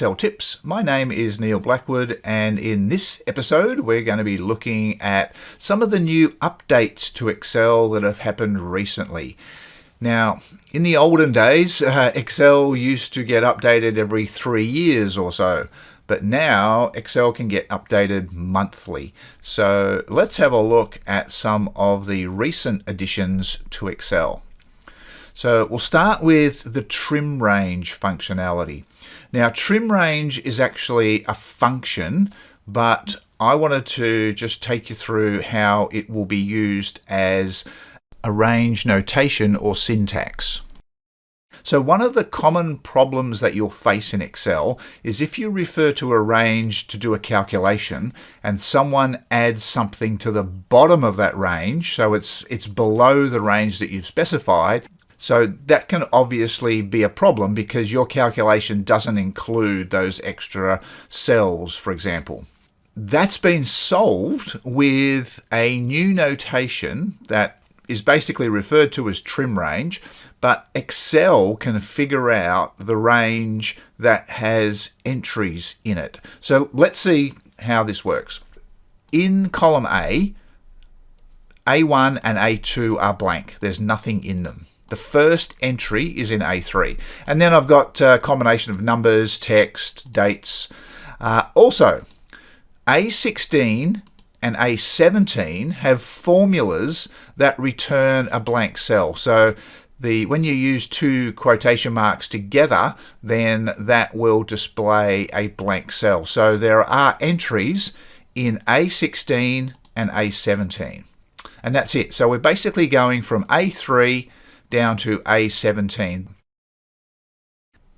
Excel Tips. My name is Neil Blackwood, and in this episode we're going to be looking at some of the new updates to Excel that have happened recently. Now, in the olden days, Excel used to get updated every 3 years or so, but now Excel can get updated monthly. So let's have a look at some of the recent additions to Excel. So we'll start with the trim range functionality. Now, trim range is actually a function, but I wanted to just take you through how it will be used as a range notation or syntax. So one of the common problems that you'll face in Excel is if you refer to a range to do a calculation and someone adds something to the bottom of that range, so it's below the range that you've specified. So that can obviously be a problem because your calculation doesn't include those extra cells, for example. That's been solved with a new notation that is basically referred to as trim range, but Excel can figure out the range that has entries in it. So let's see how this works. In column A, A1 and A2 are blank. There's nothing in them. The first entry is in A3. And then I've got a combination of numbers, text, dates. Also, A16 and A17 have formulas that return a blank cell. So when you use two quotation marks together, then that will display a blank cell. So there are entries in A16 and A17. And that's it. So we're basically going from A3 down to A17.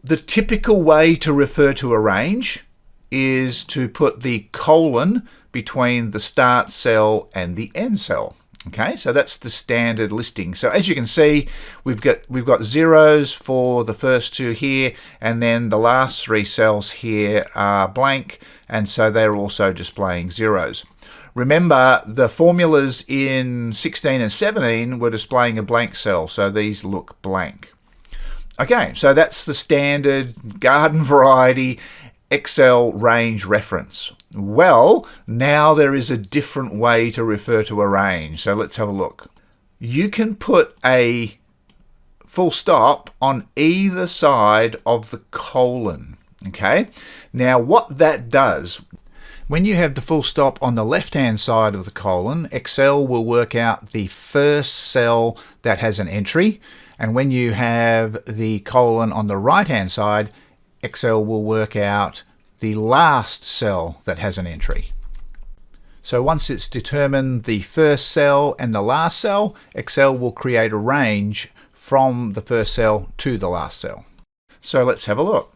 The typical way to refer to a range is to put the colon between the start cell and the end cell. Okay, so that's the standard listing. So as you can see, we've got zeros for the first two here, and then the last three cells here are blank, and so they're also displaying zeros. Remember, the formulas in 16 and 17 were displaying a blank cell, so these look blank. Okay, so that's the standard garden variety Excel range reference. Well, now there is a different way to refer to a range, so let's have a look. You can put a full stop on either side of the colon. Okay, now what that does, when you have the full stop on the left-hand side of the colon, Excel will work out the first cell that has an entry, and when you have the colon on the right-hand side, Excel will work out the last cell that has an entry. So once it's determined the first cell and the last cell, Excel will create a range from the first cell to the last cell. So let's have a look.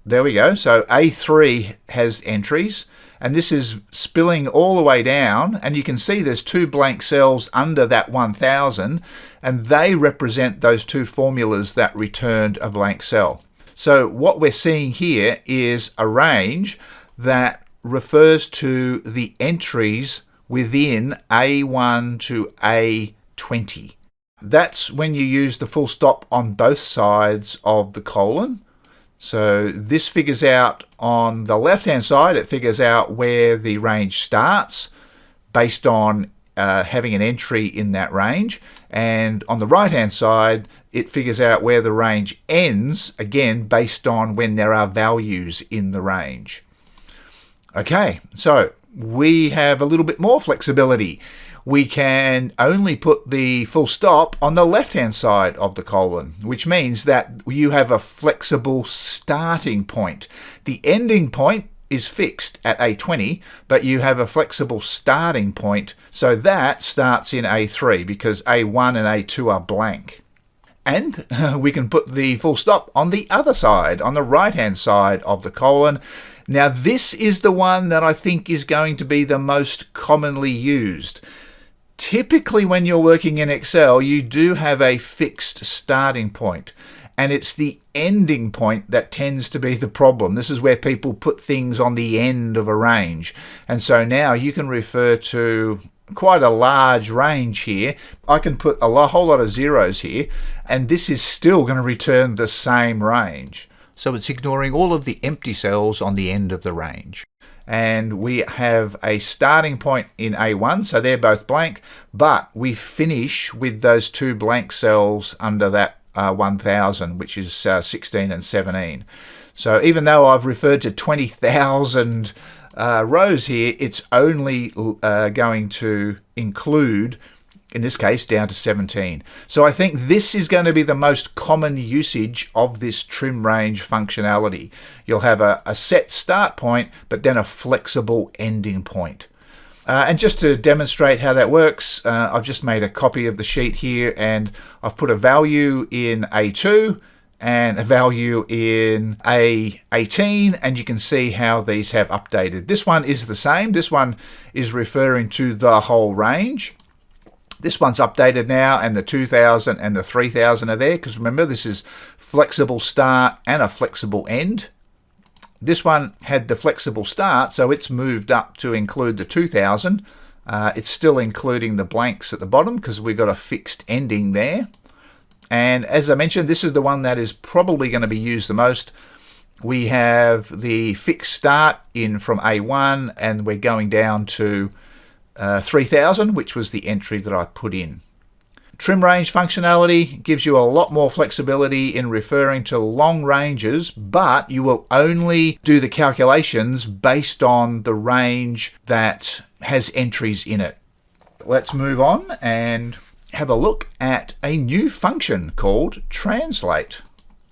There we go. So A3 has entries, and this is spilling all the way down, and you can see there's two blank cells under that 1000, and they represent those two formulas that returned a blank cell. So what we're seeing here is a range that refers to the entries within A1 to A20. That's when you use the full stop on both sides of the colon. So this figures out on the left-hand side, it figures out where the range starts based on having an entry in that range. And on the right-hand side, it figures out where the range ends, again, based on when there are values in the range. Okay, so we have a little bit more flexibility. We can only put the full stop on the left-hand side of the colon, which means that you have a flexible starting point. The ending point is fixed at A20, but you have a flexible starting point, so that starts in A3 because A1 and A2 are blank. And we can put the full stop on the other side, on the right-hand side of the colon. Now this is the one that I think is going to be the most commonly used. Typically when you're working in Excel, you do have a fixed starting point, and it's the ending point that tends to be the problem. This is where people put things on the end of a range. And so now you can refer to quite a large range here. I can put a whole lot of zeros here, and this is still going to return the same range. So it's ignoring all of the empty cells on the end of the range. And we have a starting point in A1, so they're both blank, but we finish with those two blank cells under that 1000, which is 16 and 17. So even though I've referred to 20,000 rows here, it's only going to include, in this case, down to 17. So I think this is going to be the most common usage of this trim range functionality. You'll have a set start point, but then a flexible ending point. And just to demonstrate how that works, I've just made a copy of the sheet here, and I've put a value in A2 and a value in A18, and you can see how these have updated. This one is the same. This one is referring to the whole range. This one's updated now, and the 2000 and the 3000 are there, because remember, this is flexible start and a flexible end. This one had the flexible start, so it's moved up to include the 2000. It's still including the blanks at the bottom because we've got a fixed ending there. And as I mentioned, this is the one that is probably going to be used the most. We have the fixed start in from A1, and we're going down to 3000, which was the entry that I put in. Trim range functionality gives you a lot more flexibility in referring to long ranges, but you will only do the calculations based on the range that has entries in it. Let's move on and have a look at a new function called translate.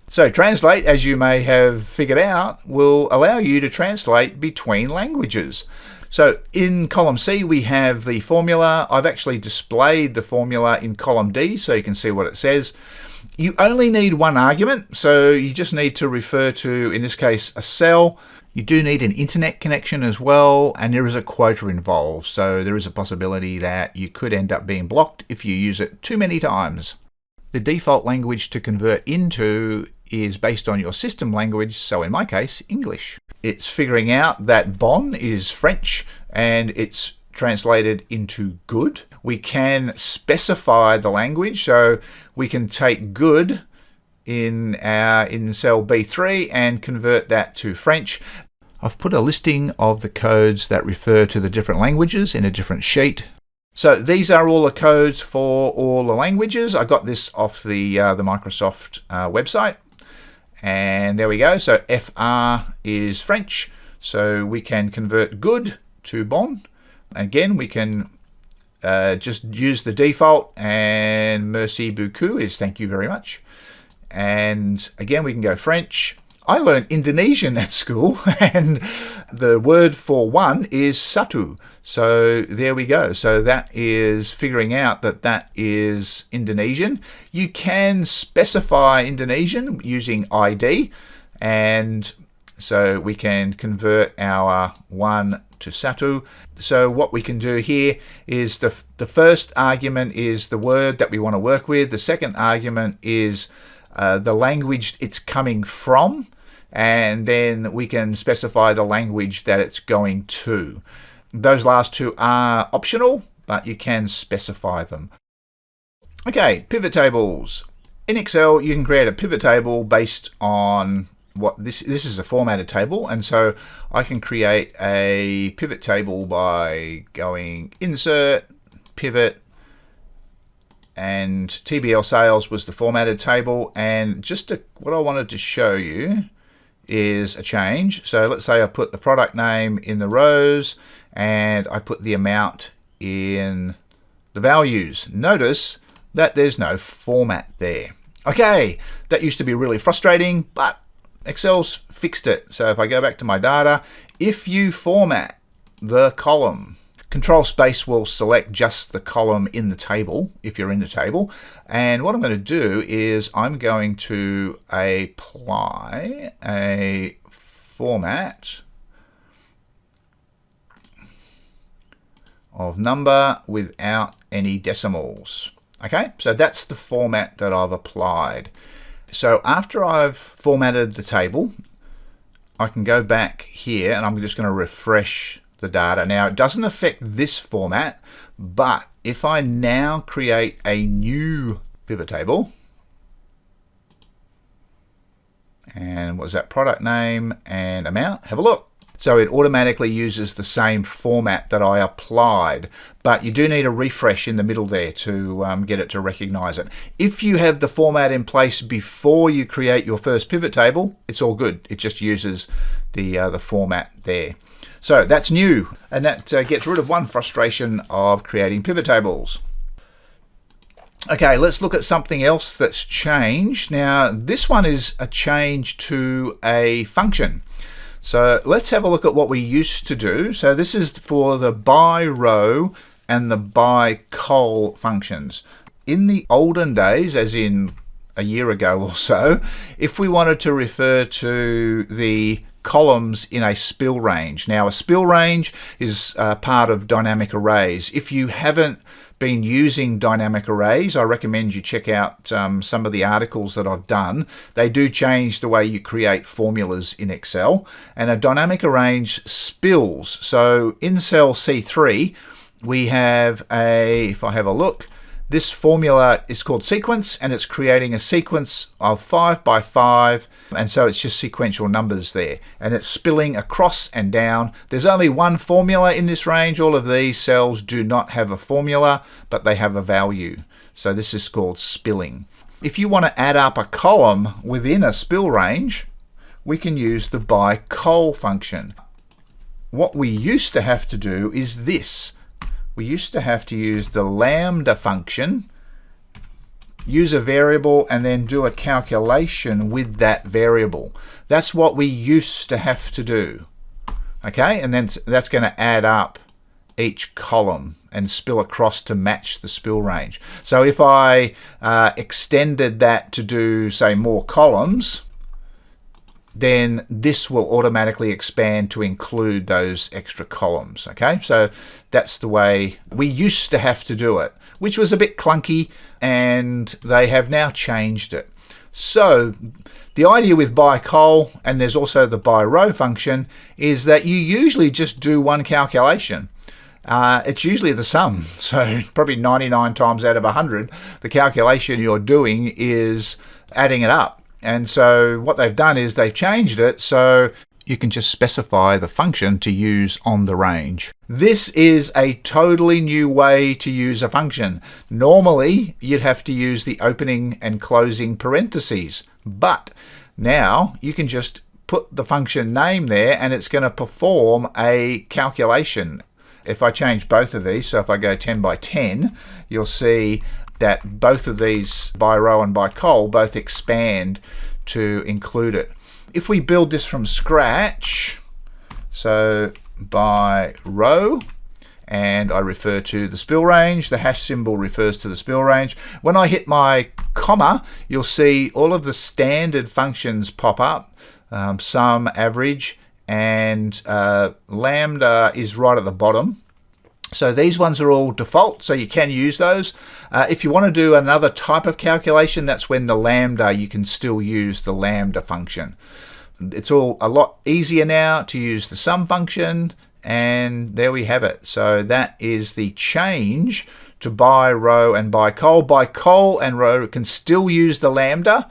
So translate, as you may have figured out, will allow you to translate between languages. So in column C, we have the formula. I've actually displayed the formula in column D so you can see what it says. You only need one argument, so you just need to refer to, in this case, a cell. You do need an internet connection as well, and there is a quota involved, so there is a possibility that you could end up being blocked if you use it too many times. The default language to convert into is based on your system language, so in my case, English. It's figuring out that bon is French, and it's translated into good. We can specify the language, so we can take good in cell B3 and convert that to French. I've put a listing of the codes that refer to the different languages in a different sheet. So these are all the codes for all the languages. I got this off the Microsoft website, and there we go. So FR is French, so we can convert good to bon. Again, we can just use the default, and merci beaucoup is thank you very much. And again, we can go French. I learned Indonesian at school, and the word for one is satu. So there we go. So that is figuring out that that is Indonesian. You can specify Indonesian using ID, and so we can convert our one to satu. So what we can do here is the first argument is the word that we want to work with. The second argument is the language it's coming from, and then we can specify the language that it's going to. Those last two are optional, but you can specify them. Okay, pivot tables. In Excel, you can create a pivot table based on what this is a formatted table, and so I can create a pivot table by going insert, pivot, and TBL sales was the formatted table. And just what I wanted to show you is a change. So let's say I put the product name in the rows and I put the amount in the values. Notice that there's no format there. Okay, that used to be really frustrating, but Excel's fixed it. So if I go back to my data, if you format the column, Control space will select just the column in the table, if you're in the table. And what I'm going to do is I'm going to apply a format of number without any decimals. Okay, so that's the format that I've applied. So after I've formatted the table, I can go back here and I'm just going to refresh the data. Now it doesn't affect this format, but if I now create a new pivot table And what was that? Product name and amount. Have a look. So it automatically uses the same format that I applied, but you do need a refresh in the middle there to get it to recognize it. If you have the format in place before you create your first pivot table, it's all good. It just uses the format there. So that's new, and that gets rid of one frustration of creating pivot tables. Okay, let's look at something else that's changed. Now, this one is a change to a function. So let's have a look at what we used to do. So this is for the BYROW and the BYCOL functions. In the olden days, as in a year ago or so, if we wanted to refer to the columns in a spill range. Now, a spill range is part of dynamic arrays. If you haven't been using dynamic arrays, I recommend you check out some of the articles that I've done. They do change the way you create formulas in Excel, and a dynamic array spills. So in cell C3, we have if I have a look, this formula is called sequence, and it's creating a sequence of 5 by 5, and so it's just sequential numbers there, and it's spilling across and down. There's only one formula in this range. All of these cells do not have a formula, but they have a value. So this is called spilling. If you want to add up a column within a spill range, we can use the BYCOL function. What we used to have to do is this. We used to have to use the LAMBDA function, use a variable, and then do a calculation with that variable. That's what we used to have to do. Okay, and then that's going to add up each column and spill across to match the spill range. So if I extended that to do, say, more columns, then this will automatically expand to include those extra columns. Okay, so that's the way we used to have to do it, which was a bit clunky, and they have now changed it. So the idea with BYCOL, and there's also the BYROW function, is that you usually just do one calculation. It's usually the sum. So probably 99 times out of 100, the calculation you're doing is adding it up. And so what they've done is they've changed it so you can just specify the function to use on the range. This is a totally new way to use a function. Normally, you'd have to use the opening and closing parentheses, but now you can just put the function name there and it's going to perform a calculation. If I change both of these, so if I go 10 by 10, you'll see that both of these, BYROW and BYCOL, both expand to include it. If we build this from scratch, so BYROW, and I refer to the spill range, the hash symbol refers to the spill range. When I hit my comma, you'll see all of the standard functions pop up, sum, average, and lambda is right at the bottom. So these ones are all default, so you can use those. If you want to do another type of calculation, that's when the lambda, you can still use the lambda function. It's all a lot easier now to use the sum function, and there we have it. So that is the change to BYROW and BYCOL. BYCOL and ROW can still use the lambda.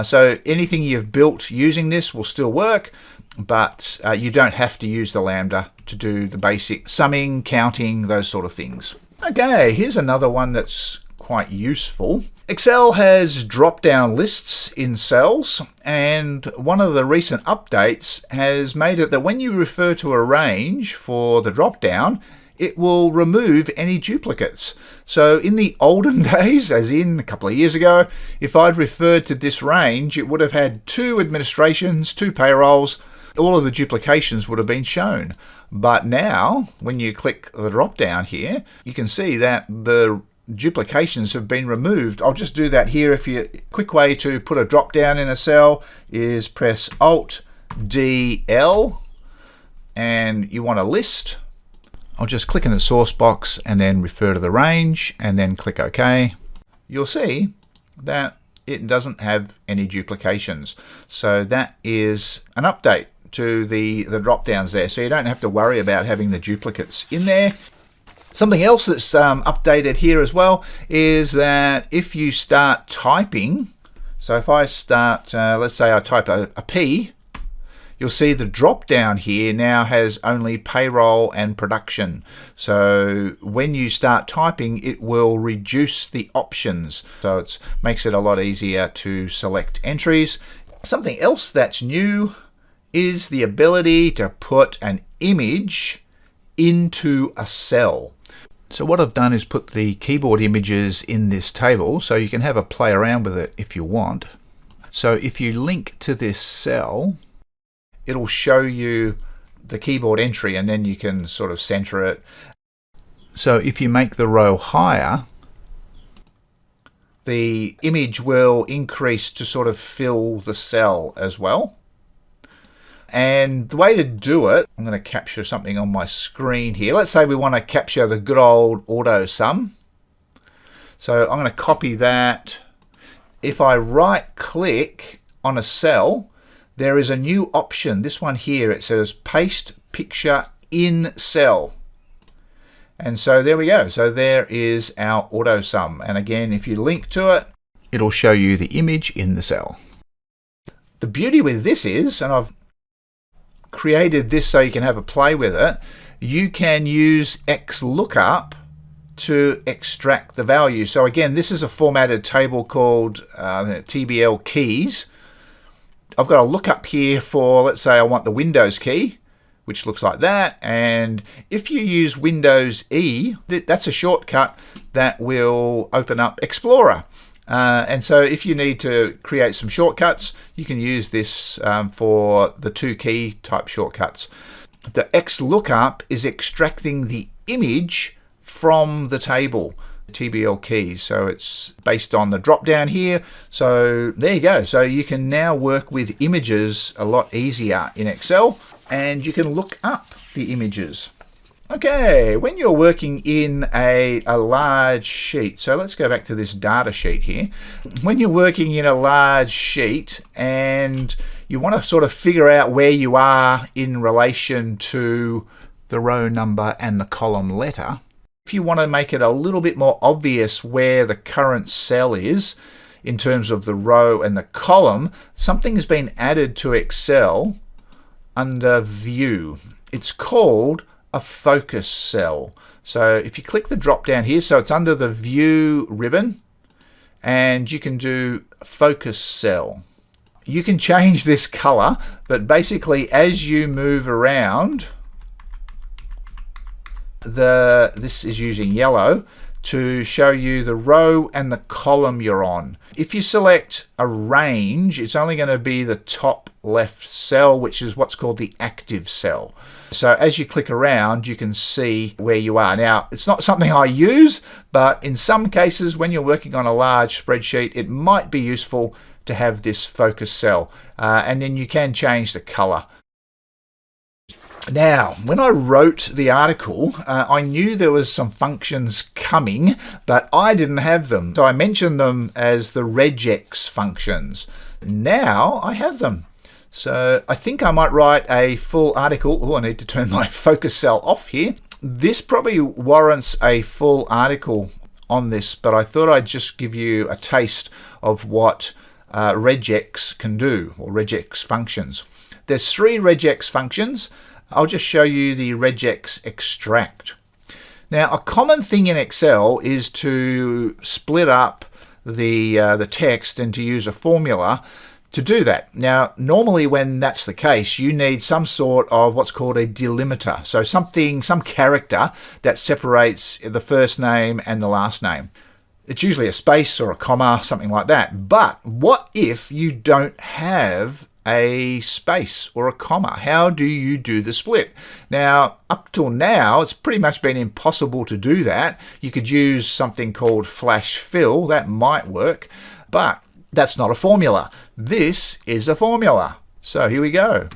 So anything you've built using this will still work, but you don't have to use the lambda to do the basic summing, counting, those sort of things. Okay, here's another one that's quite useful. Excel has drop-down lists in cells, and one of the recent updates has made it that when you refer to a range for the drop-down, it will remove any duplicates. So in the olden days, as in a couple of years ago, if I'd referred to this range, it would have had 2 administrations, 2 payrolls, all of the duplications would have been shown. But now, when you click the drop down here, you can see that the duplications have been removed. I'll just do that here. Quick way to put a drop down in a cell is press Alt-DL, and you want a list. I'll just click in the source box and then refer to the range and then click OK. You'll see that it doesn't have any duplications. So that is an update to the drop downs there. So you don't have to worry about having the duplicates in there. Something else that's updated here as well is that if you start typing, So if I start, let's say I type a P, you'll see the drop down here now has only payroll and production. So when you start typing, it will reduce the options. So it makes it a lot easier to select entries. Something else that's new is the ability to put an image into a cell. So what I've done is put the keyboard images in this table so you can have a play around with it if you want. So if you link to this cell, it'll show you the keyboard entry and then you can sort of center it. So if you make the row higher, the image will increase to sort of fill the cell as well. And the way to do it, I'm going to capture something on my screen here. Let's say we want to capture the good old auto sum. So I'm going to copy that. If I right click on a cell, there is a new option. This one here, it says paste picture in cell. And so there we go. So there is our auto sum. And again, if you link to it, it'll show you the image in the cell. The beauty with this is, and I've created this so you can have a play with it, you can use XLOOKUP to extract the value. So again, this is a formatted table called TBL keys. I've got a lookup here for, let's say I want the Windows key, which looks like that. And if you use Windows E, that's a shortcut that will open up Explorer. And so if you need to create some shortcuts, you can use this for the 2 key type shortcuts. The XLOOKUP is extracting the image from the table, TBL keys. So it's based on the drop down here. So there you go. So you can now work with images a lot easier in Excel, and you can look up the images. Okay, when you're working in a large sheet, so let's go back to this data sheet here. When you're working in a large sheet and you want to sort of figure out where you are in relation to the row number and the column letter, if you want to make it a little bit more obvious where the current cell is in terms of the row and the column, something has been added to Excel under View. It's called a focus cell. So if you click the drop down here, so it's under the View ribbon, and you can do focus cell. You can change this color, but basically as you move around, this is using yellow to show you the row and the column you're on. If you select a range, it's only going to be the top left cell, which is what's called the active cell. So as you click around, you can see where you are. Now, it's not something I use, but in some cases, when you're working on a large spreadsheet, it might be useful to have this focus cell. And then you can change the color. Now, when I wrote the article, I knew there was some functions coming, but I didn't have them. So I mentioned them as the regex functions. Now I have them. So I think I might write a full article. Oh, I need to turn my focus cell off here. This probably warrants a full article on this, but I thought I'd just give you a taste of what regex can do, or regex functions. There's 3 regex functions. I'll just show you the REGEXEXTRACT. Now, a common thing in Excel is to split up the text and to use a formula to do that. Now, normally when that's the case, you need some sort of what's called a delimiter. So some character that separates the first name and the last name. It's usually a space or a comma, something like that. But what if you don't have a space or a comma? How do you do the split? Now, up till now, it's pretty much been impossible to do that. You could use something called flash fill. That might work, but that's not a formula. This is a formula. So here we go.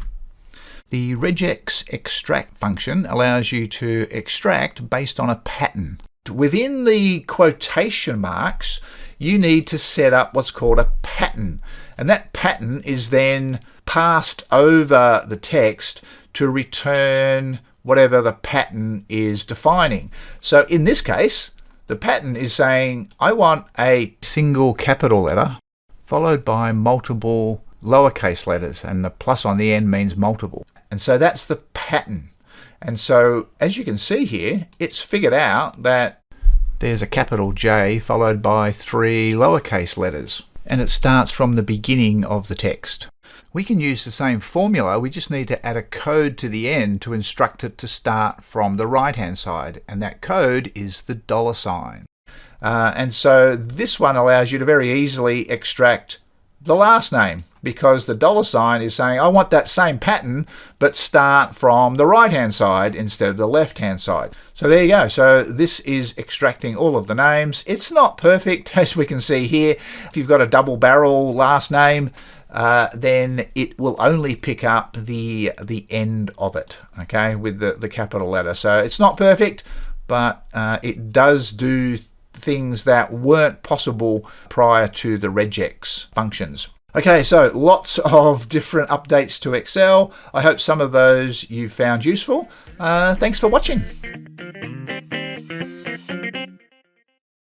The REGEXEXTRACT function allows you to extract based on a pattern. Within the quotation marks, you need to set up what's called a pattern. And that pattern is then passed over the text to return whatever the pattern is defining. So in this case, the pattern is saying, I want a single capital letter followed by multiple lowercase letters, and the plus on the end means multiple. And so that's the pattern. And so as you can see here, it's figured out that there's a capital J followed by 3 lowercase letters, and it starts from the beginning of the text. We can use the same formula, we just need to add a code to the end to instruct it to start from the right hand side, and that code is the $. And so this one allows you to very easily extract the last name, because the $sign is saying I want that same pattern but start from the right hand side instead of the left hand side. So there you go. So this is extracting all of the names. It's not perfect, as we can see here. If you've got a double barrel last name, then it will only pick up the end of it, okay, with the capital letter. So it's not perfect, but it does do things that weren't possible prior to the regex functions. Okay, so lots of different updates to Excel. I hope some of those you found useful. Thanks for watching.